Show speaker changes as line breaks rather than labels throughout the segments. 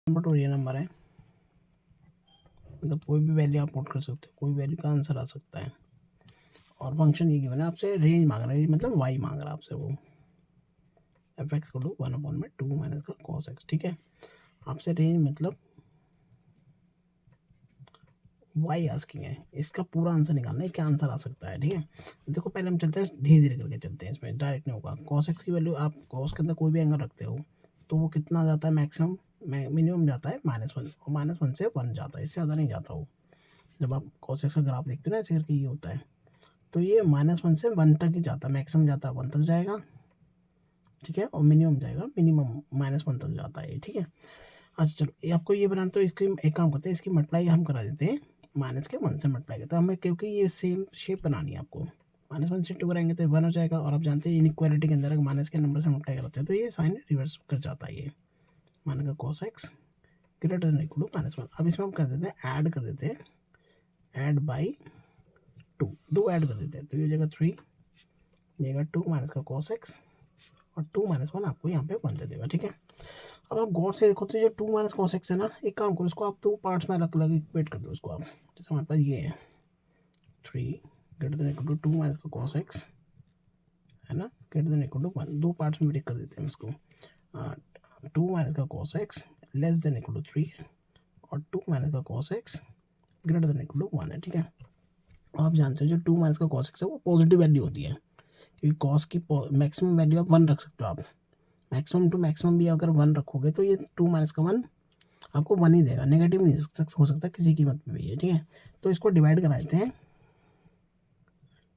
Number और ये number है, मतलब कोई भी वैल्यू आप पुट कर सकते हो, कोई वैल्यू का आंसर आ सकता है। और फंक्शन ये गिवन है, आपसे रेंज मांग रहा है, मतलब वाई मांग रहा है आपसे वो एफ एक्स को 1/2 माइनस का कॉस एक्स। ठीक है, आपसे रेंज मतलब वाई आस्किंग है, इसका पूरा आंसर निकालना है, क्या आंसर आ सकता है। ठीक है, देखो पहले हम चलते हैं धीरे धीरे करके चलते हैं, इसमें डायरेक्ट नहीं होगा। कॉस एक्स की वैल्यू आप कॉस के अंदर कोई भी एंगल रखते हो तो वो कितना जाता है, मैक्सिमम मिनिमम जाता है -1, और -1 से 1 जाता है, इससे ज़्यादा नहीं जाता वो। जब आप कॉस एक्स का ग्राफ देखते हो ना ऐसे करके ये होता है, तो ये -1 से 1 तक ही जाता है, मैक्सिमम जाता है 1 तक जाएगा। ठीक है, और मिनिमम जाएगा, मिनिमम -1 तक जाता है। ठीक है, अच्छा चलो ये आपको ये बनाना, तो इसकी एक काम करते हैं, इसकी मल्टीप्लाई हम करा देते हैं -1 से मल्टीप्लाई करते हैं हमें, क्योंकि ये सेम शेप बनानी है आपको। -1 से 2 कराएंगे तो 1 हो जाएगा, और आप जानते हैं इनइक्वालिटी के अंदर अगर माइनस के नंबर से मल्टीप्लाई करते हैं तो ये साइन रिवर्स कर जाता है। ये मान का cos x greater than equal to -1। अब इसमें हम कर देते हैं ऐड कर देते हैं, ऐड बाई 2, 2 ऐड कर देते हैं, तो ये हो जाएगा 3, जाएगा 2 माइनस का कॉस एक्स, और 2 - 1 आपको यहाँ पे 1 दे देगा। ठीक है, अब आप गौर से देखो तो जो 2 माइनस कॉस एक्स है ना, एक काम करो, इसको आप 2 पार्ट्स में अलग अलग इक्वेट कर दो इसको आप। जैसे हमारे पास ये है 3 greater than equal to 2 minus का कॉस एक्स, है ना, greater than equal to 1, 2 parts में ब्रेक कर देते हैं इसको। 2 माइनस का cos x less than equal to 3 और 2 माइनस का cos x greater than equal to 1 है। ठीक है, आप जानते हो जो 2 माइनस का कॉस एक्स है वो पॉजिटिव वैल्यू होती है, क्योंकि कॉस की मैक्सिमम वैल्यू आप 1 रख सकते हो। आप मैक्सिमम टू मैक्सिमम भी अगर 1 रखोगे तो ये 2 माइनस का 1 आपको 1 ही देगा, नेगेटिव नहीं हो सकता किसी कीमत पे भी है। ठीक है, तो इसको डिवाइड करा देते हैं,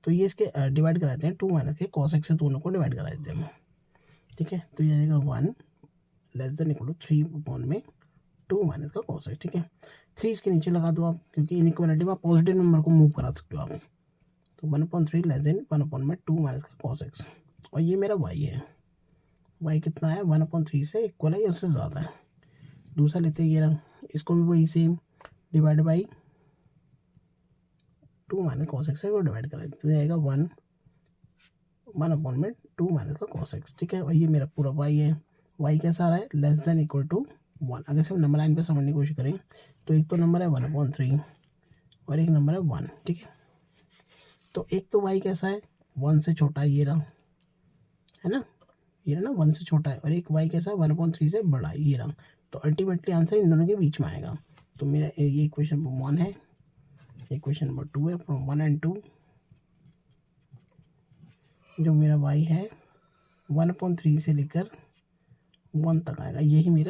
तो ये इसके डिवाइड करा देते हैं 2 माइनस के कॉस एक्स से दोनों को डिवाइड करा देते हैं। ठीक है, तो ये आ जाएगा 1 लेस देन इक्वल टू 3 में 2 माइनस का कॉस एक्स। ठीक है, 3 इसके नीचे लगा दो आप, क्योंकि इनइक्वालिटी में आप पॉजिटिव नंबर को मूव करा सकते हो आप। तो 1/3 लेस देन 1/2 माइनस का कॉस एक्स, और ये मेरा वाई है। वाई कितना है, 1/3 से इक्वल है या उससे ज़्यादा है। दूसरा लेते हैं ये रंग, इसको भी वही same divide by 2 minus cos x को डिवाइड करा तो जाएगा 1/2 माइनस का कॉस एक्स। ठीक है, और ये मेरा पूरा वाई है। वाई कैसा आ रहा है, लेस देन इक्वल टू 1। अगर से हम नंबर लाइन पे समझने की कोशिश करें तो एक तो नंबर है 1/3 और एक नंबर है 1। ठीक है, तो एक तो वाई कैसा है, 1 से छोटा है, ये रहा, है ना, ये रहा ना, 1 से छोटा है, और एक वाई कैसा है 1/3 से बड़ा है, ये रहा। तो अल्टीमेटली आंसर इन दोनों के बीच में आएगा। तो मेरा ये इक्वेशन 1 है, इक्वेशन नंबर 2 है, फ्रॉम 1 and 2 जो मेरा वाई है 1/3 से लेकर 1 तक आएगा, यही मेरा